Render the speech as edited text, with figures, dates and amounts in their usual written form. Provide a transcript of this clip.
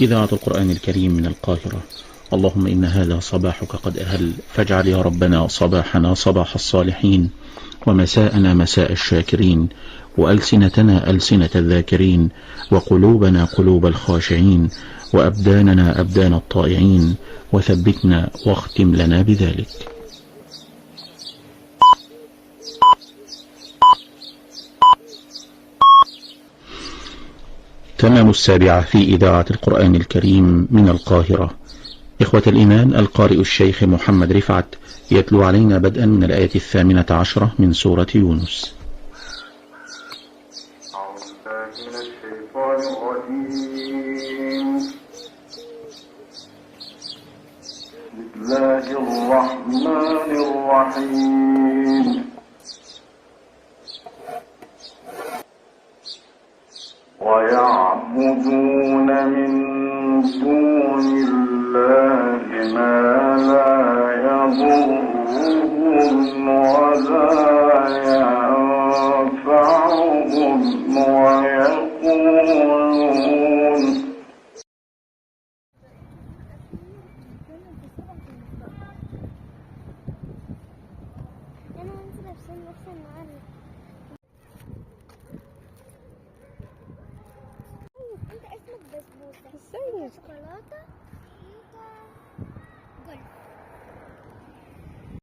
إذاعة القرآن الكريم من القاهرة. اللهم إن هذا صباحك قد أهل، فاجعل يا ربنا صباحنا صباح الصالحين، ومساءنا مساء الشاكرين، وألسنتنا ألسنة الذاكرين، وقلوبنا قلوب الخاشعين، وأبداننا أبدان الطائعين، وثبتنا واختم لنا بذلك. تمام 7 في إذاعة القرآن الكريم من القاهرة. إخوة الإيمان، القارئ الشيخ محمد رفعت يتلو علينا بدءا من الآية 18 من سورة يونس. بسم الله الرحمن الرحيم. ويعبدون من دون الله ما لا يضرهم ولا ينفعهم ويقولون انت اسمك بسبوسه ازاي شوكولاته